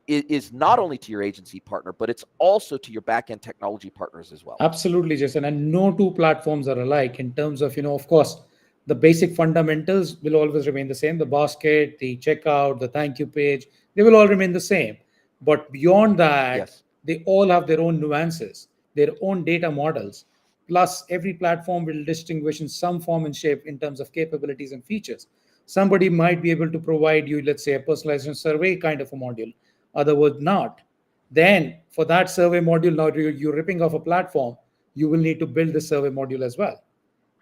is not only to your agency partner, but it's also to your back-end technology partners as well. Absolutely, Jason. And no two platforms are alike in terms of, of course, the basic fundamentals will always remain the same. The basket, the checkout, the thank you page, they will all remain the same. But beyond that, Yes. they all have their own nuances, their own data models. Plus, every platform will distinguish in some form and shape in terms of capabilities and features. Somebody might be able to provide you, let's say, a personalization survey kind of a module, other would not. Then, for that survey module, now you're ripping off a platform, you will need to build the survey module as well,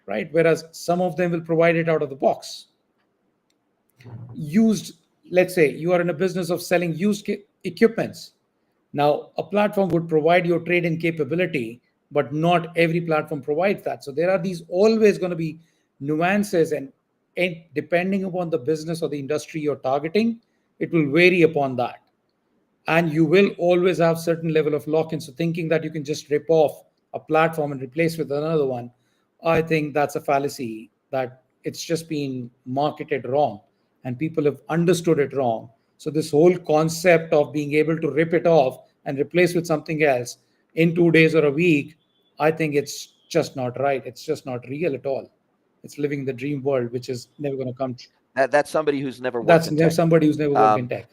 right? Whereas some of them will provide it out of the box. Used, let's say you are in a business of selling used equipments. Now, a platform would provide your trade in capability, but not every platform provides that. So there are these always going to be nuances, and depending upon the business or the industry you're targeting, it will vary upon that. And you will always have certain level of lock-in. So thinking that you can just rip off a platform and replace with another one, I think that's a fallacy, that it's just been marketed wrong and people have understood it wrong. So this whole concept of being able to rip it off and replace with something else in 2 days or a week, I think it's just not right. It's just not real at all. It's living the dream world, which is never going to come true. That's somebody who's never worked That's in tech. somebody who's never worked in Um, tech.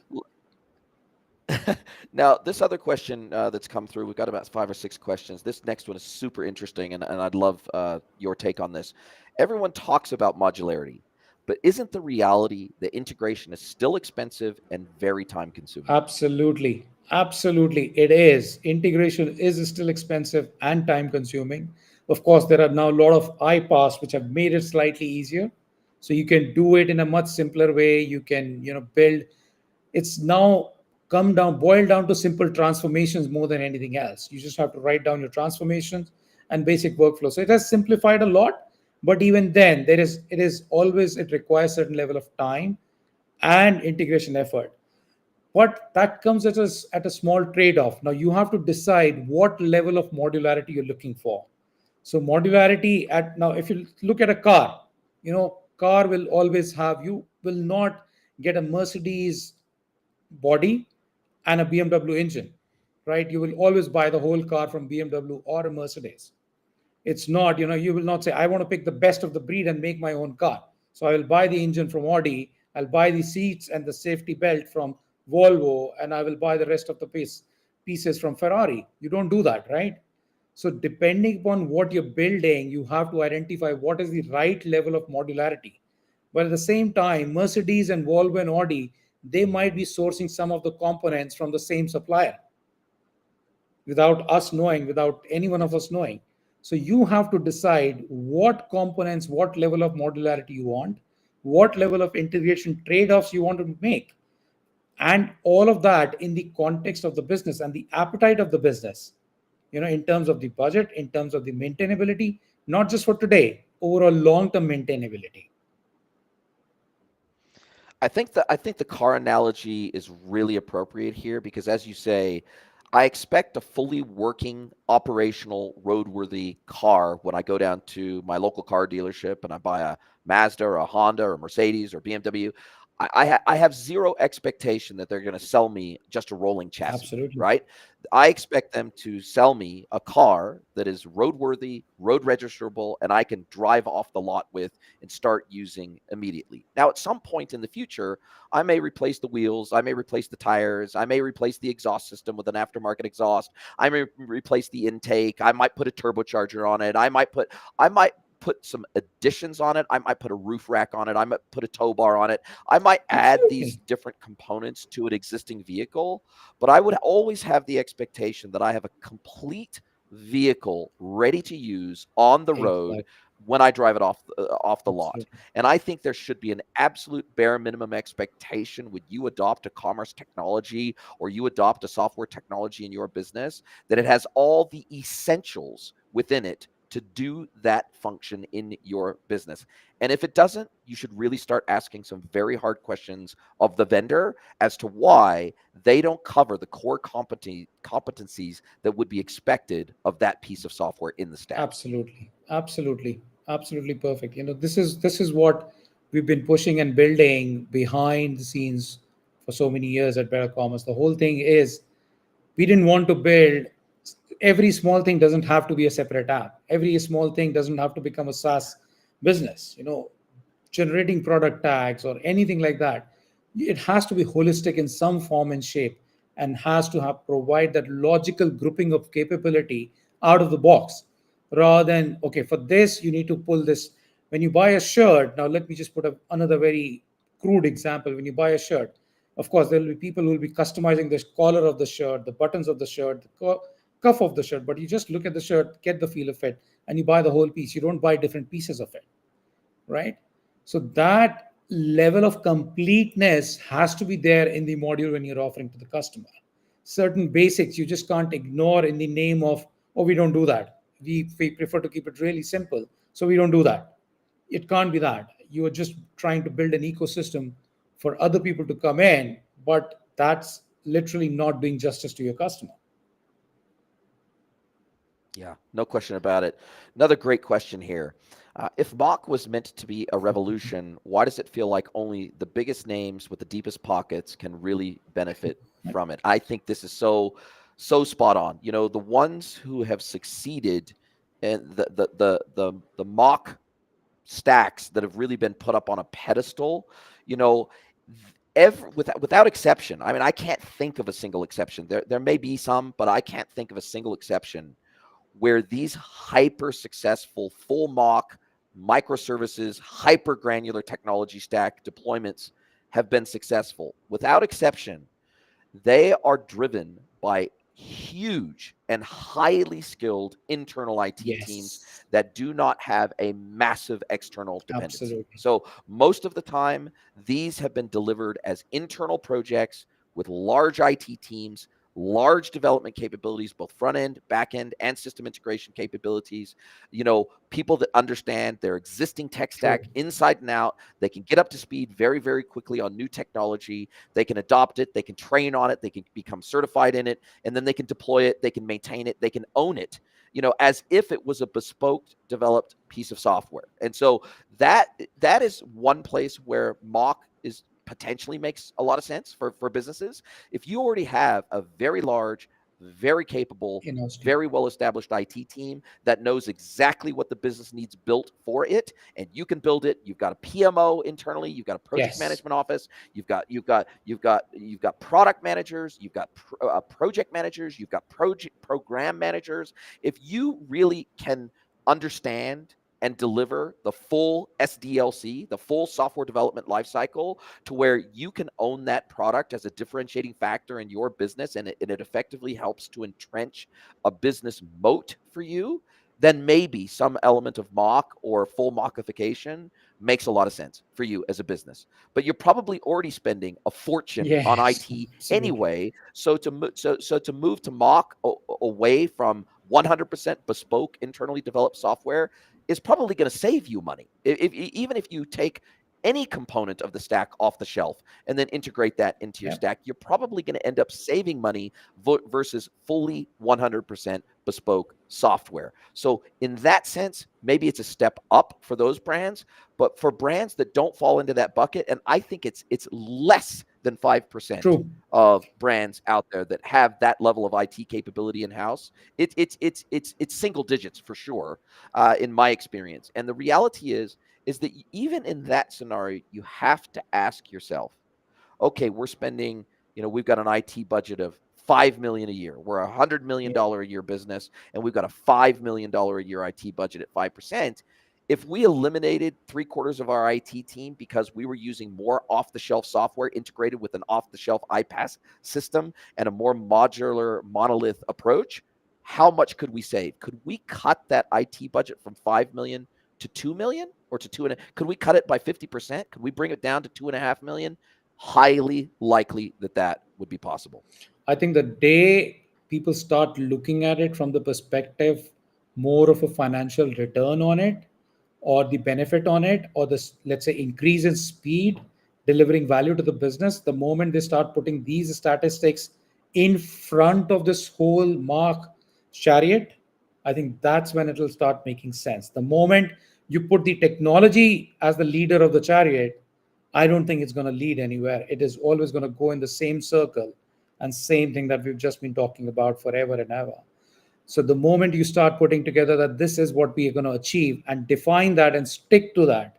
Now, this other question that's come through, we've got about 5 or 6 questions. This next one is super interesting, and I'd love your take on this. Everyone talks about modularity, but isn't the reality that integration is still expensive and very time consuming? Absolutely. Absolutely. It is. Integration is still expensive and time consuming. Of course, there are now a lot of iPaaS which have made it slightly easier. So you can do it in a much simpler way. You can, build. It's now boiled down to simple transformations more than anything else. You just have to write down your transformations and basic workflow. So it has simplified a lot. But even then, it requires certain level of time and integration effort, but that comes at a small trade-off. Now you have to decide what level of modularity you're looking for. So modularity at now, if you look at a car, car will always have, you will not get a Mercedes body and a BMW engine, right? You will always buy the whole car from BMW or a Mercedes. It's not, you will not say, I want to pick the best of the breed and make my own car. So I will buy the engine from Audi, I'll buy the seats and the safety belt from Volvo, and I will buy the rest of the pieces from Ferrari. You don't do that, right? So depending upon what you're building, you have to identify what is the right level of modularity. But at the same time, Mercedes and Volvo and Audi, they might be sourcing some of the components from the same supplier without us knowing, without any one of us knowing. So you have to decide what components, what level of modularity you want, what level of integration trade-offs you want to make, and all of that in the context of the business and the appetite of the business. In terms of the budget, in terms of the maintainability, not just for today, overall long-term maintainability. I think the car analogy is really appropriate here, because, as you say, I expect a fully working, operational, roadworthy car when I go down to my local car dealership and I buy a Mazda or a Honda or a Mercedes or BMW. I have zero expectation that they're going to sell me just a rolling chassis, Absolutely. right? I expect them to sell me a car that is roadworthy, road registerable, and I can drive off the lot with and start using immediately. Now, at some point in the future, I may replace the wheels, I may replace the tires, I may replace the exhaust system with an aftermarket exhaust, I may replace the intake, I might put a turbocharger on it, I might put some additions on it. I might put a roof rack on it. I might put a tow bar on it. I might add these Absolutely. different components to an existing vehicle, but I would always have the expectation that I have a complete vehicle ready to use on the road Exactly. when I drive it off the lot. Absolutely. And I think there should be an absolute bare minimum expectation when you adopt a commerce technology or you adopt a software technology in your business that it has all the essentials within it to do that function in your business. And if it doesn't, you should really start asking some very hard questions of the vendor as to why they don't cover the core competencies that would be expected of that piece of software in the stack. Absolutely. Absolutely. Absolutely perfect. This is what we've been pushing and building behind the scenes for so many years at Better Commerce. The whole thing is we didn't want to build every small thing doesn't have to be a separate app. Every small thing doesn't have to become a SaaS business. Generating product tags or anything like that, it has to be holistic in some form and shape, and has to have provide that logical grouping of capability out of the box, rather than, okay, for this you need to pull this. When you buy a shirt, now let me just put another very crude example. When you buy a shirt, of course there will be people who will be customizing the collar of the shirt, the buttons of the shirt, the cuff of the shirt, but you just look at the shirt, get the feel of it, and you buy the whole piece. You don't buy different pieces of it, right? So that level of completeness has to be there in the module when you're offering to the customer. Certain basics you just can't ignore in the name of, oh, we don't do that. We prefer to keep it really simple, so we don't do that. It can't be that. You are just trying to build an ecosystem for other people to come in, but that's literally not doing justice to your customer. Yeah, no question about it. Another great question here. If Mach was meant to be a revolution, why does it feel like only the biggest names with the deepest pockets can really benefit from it? I think this is so spot on. The ones who have succeeded and the Mach stacks that have really been put up on a pedestal, you know, without exception. I mean, I can't think of a single exception. There may be some, but I can't think of a single exception where these hyper successful full mock microservices, hyper granular technology stack deployments have been successful. Without exception, they are driven by huge and highly skilled internal IT teams Yes, that do not have a massive external dependency. absolutely. So, most of the time, these have been delivered as internal projects with large IT teams, large development capabilities, both front end, back end, and system integration capabilities. People that understand their existing tech True. stack inside and out. They can get up to speed very, very quickly on new technology. They can adopt it, they can train on it, they can become certified in it, and then they can deploy it, they can maintain it, they can own it, as if it was a bespoke developed piece of software. And so that is one place where Mach is potentially makes a lot of sense for businesses. If you already have a very large, very capable, In-house team. very well established IT team that knows exactly what the business needs built for it, and you can build it. You've got a PMO internally, you've got a project Yes. management office, you've got product managers, you've got project managers, you've got project program managers. If you really can understand and deliver the full SDLC, the full software development lifecycle, to where you can own that product as a differentiating factor in your business, and it effectively helps to entrench a business moat for you, then maybe some element of mock or full mockification makes a lot of sense for you as a business. But you're probably already spending a fortune on Yes, IT absolutely. anyway. So to move to mock away from 100% bespoke internally developed software is probably going to save you money. Even if you take any component of the stack off the shelf and then integrate that into your Yeah. stack, you're probably going to end up saving money versus fully 100% bespoke software. So in that sense, maybe it's a step up for those brands, But for brands that don't fall into that bucket, and I think it's less than 5% True. of brands out there that have that level of IT capability in house. It's single digits for sure, in my experience. And the reality is that even in that scenario, you have to ask yourself, okay, we're spending, we've got an IT budget of 5 million a year. We're $100 million a year business, and we've got a $5 million a year IT budget at 5%. If we eliminated 3/4 of our IT team because we were using more off-the-shelf software integrated with an off-the-shelf iPaaS system and a more modular monolith approach, how much could we save? Could we cut that IT budget from 5 million to 2 million, or to two and a, could we cut it by 50%? Could we bring it down to 2.5 million? Highly likely that would be possible. I think the day people start looking at it from the perspective more of a financial return on it, or the benefit on it, or this, let's say, increase in speed, delivering value to the business, the moment they start putting these statistics in front of this whole Mark chariot, I think that's when it will start making sense. The moment you put the technology as the leader of the chariot, I don't think it's going to lead anywhere. It is always going to go in the same circle and same thing that we've just been talking about forever and ever. So the moment you start putting together that this is what we are going to achieve and define that and stick to that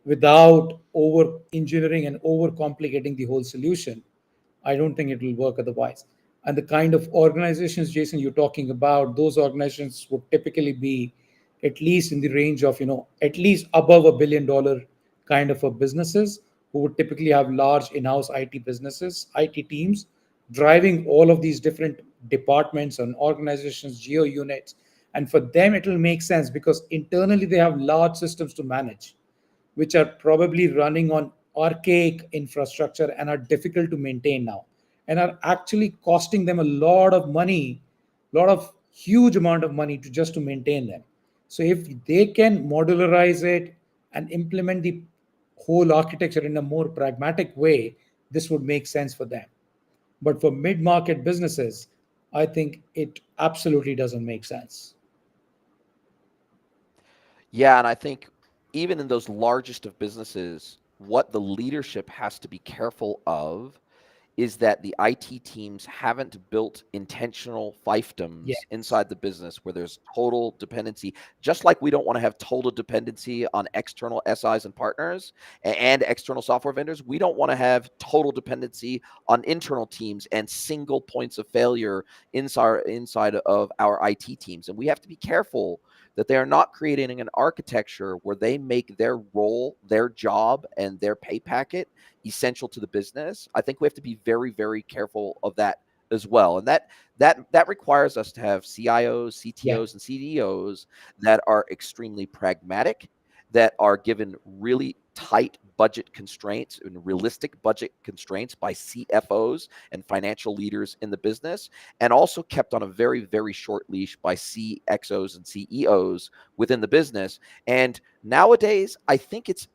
without over engineering and over complicating the whole solution, I don't think it will work otherwise. And the kind of organizations, Jason, you're talking about, those organizations would typically be at least in the range of, at least above $1 billion kind of a businesses, who would typically have large in-house IT businesses, IT teams, driving all of these different departments and organizations, geo units. And for them, it will make sense because internally they have large systems to manage, which are probably running on archaic infrastructure and are difficult to maintain now, and are actually costing them a lot of money, lot of huge amount of money to maintain them. So if they can modularize it and implement the whole architecture in a more pragmatic way, this would make sense for them. But for mid-market businesses, I think it absolutely doesn't make sense. Yeah, and I think even in those largest of businesses, what the leadership has to be careful of is that the IT teams haven't built intentional fiefdoms Yes, inside the business where there's total dependency. Just like we don't want to have total dependency on external SIs and partners and external software vendors, we don't want to have total dependency on internal teams and single points of failure inside of our IT teams. And we have to be careful that they are not creating an architecture where they make their role, their job, and their pay packet essential to the business. I think we have to be very, very careful of that as well. And that requires us to have CIOs, yeah, CTOs, and CDOs that are extremely pragmatic, that are given really tight budget constraints and realistic budget constraints by CFOs and financial leaders in the business, and also kept on a very, very short leash by CXOs and CEOs within the business. And nowadays, I think it's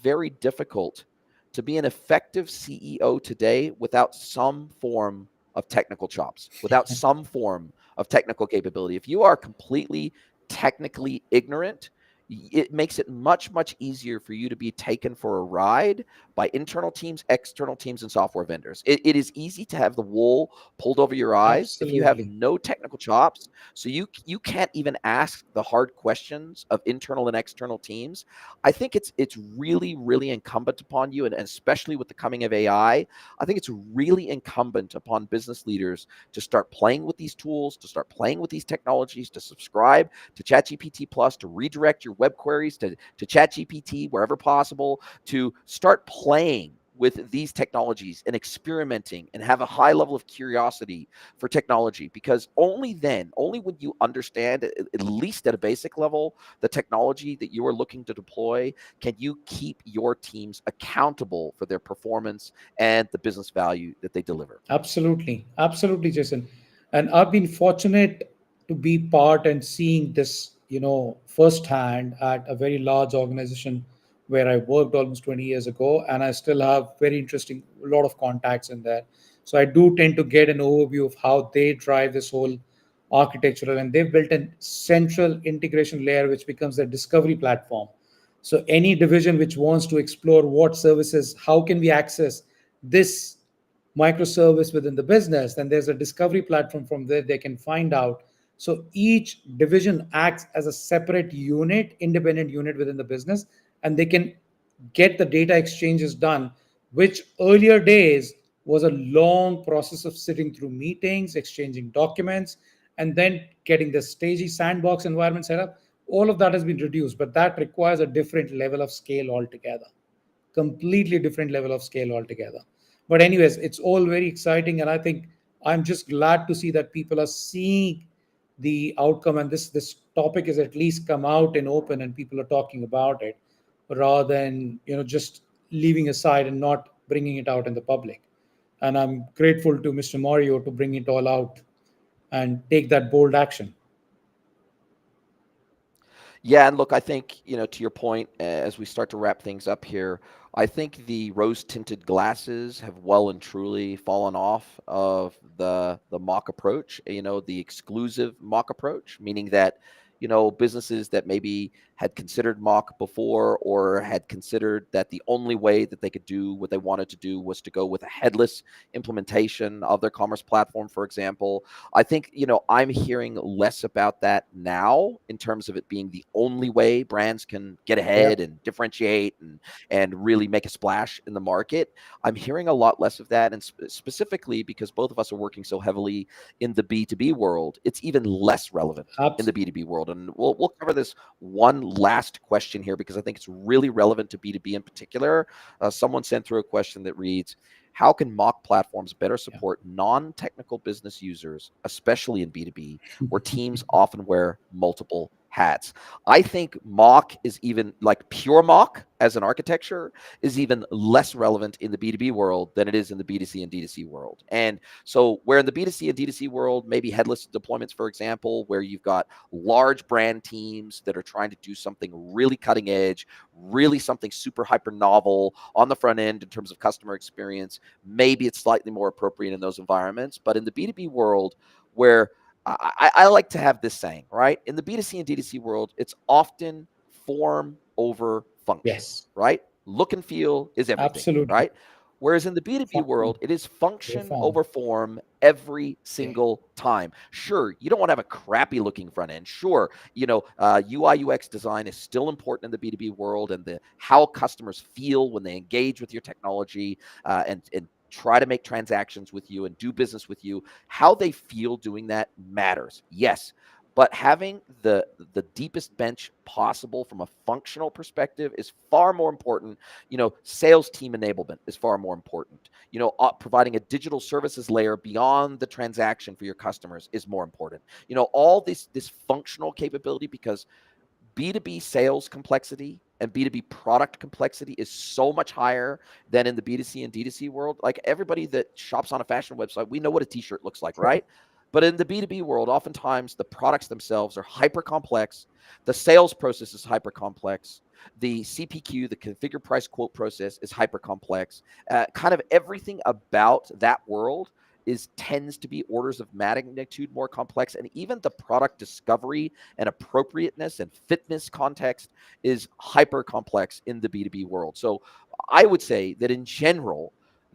very difficult to be an effective CEO today without some form of technical chops, without some form of technical capability. If you are completely technically ignorant, it makes it much, much easier for you to be taken for a ride by internal teams, external teams, and software vendors. It is easy to have the wool pulled over your eyes if you have absolutely. no technical chops. So you can't even ask the hard questions of internal and external teams. I think it's really, really incumbent upon you, and especially with the coming of AI, I think it's really incumbent upon business leaders to start playing with these tools, to start playing with these technologies, to subscribe to ChatGPT Plus, to redirect your web queries to ChatGPT wherever possible, to start playing with these technologies and experimenting and have a high level of curiosity for technology, because only then, only when you understand at least at a basic level the technology that you are looking to deploy, can you keep your teams accountable for their performance and the business value that they deliver. Absolutely, absolutely, Jason. And I've been fortunate to be part and seeing this, firsthand at a very large organization where I worked almost 20 years ago, and I still have very interesting, a lot of contacts in there. So I do tend to get an overview of how they drive this whole architectural, and they've built a central integration layer which becomes their discovery platform. So any division which wants to explore what services, how can we access this microservice within the business, then there's a discovery platform from where they can find out. So each division acts as a separate unit, independent unit within the business, and they can get the data exchanges done, which earlier days was a long process of sitting through meetings, exchanging documents, and then getting the stagey sandbox environment set up. All of that has been reduced, but that requires a different level of scale altogether, completely different level of scale altogether. But anyways, it's all very exciting, and I think I'm just glad to see that people are seeing the outcome, and this topic is at least come out in open and people are talking about it, rather than just leaving aside and not bringing it out in the public. And I'm grateful to Mr. Mario to bring it all out and take that bold action. Yeah, and look, I think, to your point, as we start to wrap things up here, I think the rose-tinted glasses have well and truly fallen off of the mock approach, the exclusive mock approach, meaning that, businesses that maybe had considered mock before or had considered that the only way that they could do what they wanted to do was to go with a headless implementation of their commerce platform, for example. I think, I'm hearing less about that now in terms of it being the only way brands can get Yeah, ahead and differentiate and really make a splash in the market. I'm hearing a lot less of that. And specifically because both of us are working so heavily in the B2B world, it's even less relevant in the absolutely. B2B world. And we'll cover this one last question here because I think it's really relevant to B2B in particular. Someone sent through a question that reads, how can mock platforms better Yeah. support non-technical business users, especially in B2B, where teams often wear multiple hats? I think mock is even like pure mock as an architecture is even less relevant in the B2B world than it is in the B2C and D2C world. And so where in the B2C and D2C world, maybe headless deployments, for example, where you've got large brand teams that are trying to do something really cutting edge, really something super hyper novel on the front end in terms of customer experience, maybe it's slightly more appropriate in those environments. But in the B2B world, where I like to have this saying, right? In the B2C and D2C world, it's often form over function, Yes, right? Look and feel is everything, absolutely. right? Whereas in the B2B Function world, it is over function form. over form every Yeah. single time. Sure, you don't want to have a crappy looking front end. Sure, UI UX design is still important in the B2B world, and the how customers feel when they engage with your technology and try to make transactions with you and do business with you, how they feel doing that matters. Yes, but having the deepest bench possible from a functional perspective is far more important. Sales team enablement is far more important. Providing a digital services layer beyond the transaction for your customers is more important. All this functional capability, because B2B sales complexity and B2B product complexity is so much higher than in the B2C and D2C world. Like everybody that shops on a fashion website, we know what a t-shirt looks like, right? But in the B2B world, oftentimes the products themselves are hyper complex. The sales process is hyper complex. The CPQ, the configure price quote process, is hyper complex. Kind of everything about that world tends to be orders of magnitude more complex, and even the product discovery and appropriateness and fitness context is hyper complex in the B2B world. So I would say that in general,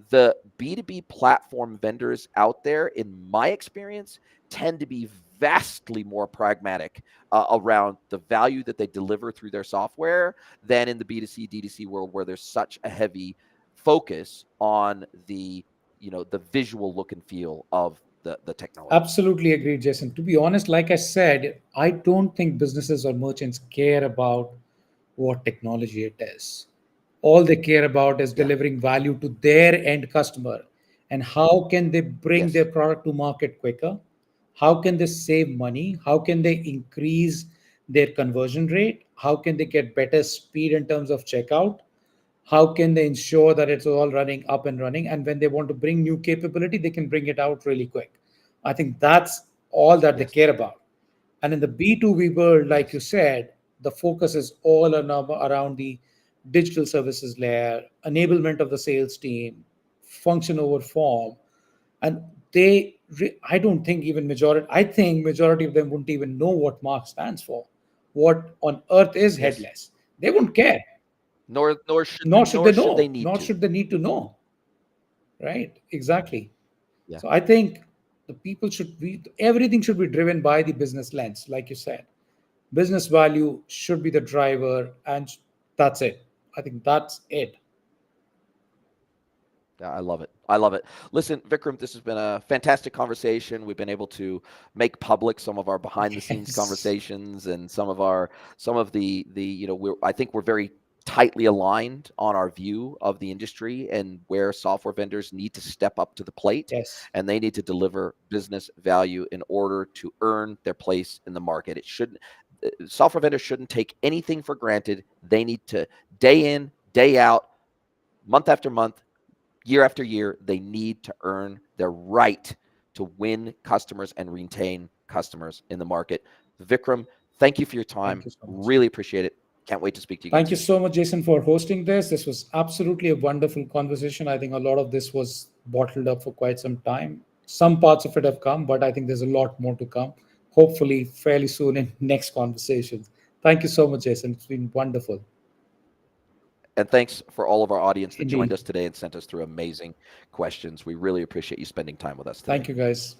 the B2B platform vendors out there, in my experience, tend to be vastly more pragmatic around the value that they deliver through their software than in the B2C, D2C world, where there's such a heavy focus on the visual look and feel of the technology. Absolutely agree, Jason. To be honest, like I said, I don't think businesses or merchants care about what technology it is. All they care about is Yeah. delivering value to their end customer and how can they bring their Yes. product to market quicker? How can they save money? How can they increase their conversion rate? How can they get better speed in terms of checkout? How can they ensure that it's all running up and running, and when they want to bring new capability they can bring it out really quick? I think that's all that they Yes. care about. And in the B2B world, like you Yes. said, the focus is all around the digital services layer, enablement of the sales team, function over form. And I don't think even I think majority of them wouldn't even know what mark stands for. What on earth is Yes. headless? They won't care. Nor should Nor should they they know. need Nor to. should they need to know. Right? Exactly. Yeah. So I think the people should be, everything should be driven by the business lens, like you said. Business value should be the driver, and that's it. I think that's it. Yeah, I love it. I love it. Listen, Vikram, this has been a fantastic conversation. We've been able to make public some of our behind the scenes Yes. conversations and some of the I think we're very tightly aligned on our view of the industry and where software vendors need to step up to the plate, Yes. and they need to deliver business value in order to earn their place in the market. It shouldn't Software vendors shouldn't take anything for granted. They need to, day in, day out, month after month, year after year, they need to earn their right to win customers and retain customers in the market. Vikram, thank you for your Thank time. you so much. Really appreciate it. Can't wait to speak to you again Thank you soon. so much, Jason, for hosting this. This was absolutely a wonderful conversation. I think a lot of this was bottled up for quite some time. Some parts of it have come, but I think there's a lot more to come. Hopefully, fairly soon in next conversations. Thank you so much, Jason. It's been wonderful. And thanks for all of our audience that joined Indeed. us today and sent us through amazing questions. We really appreciate you spending time with us today. Thank you, guys.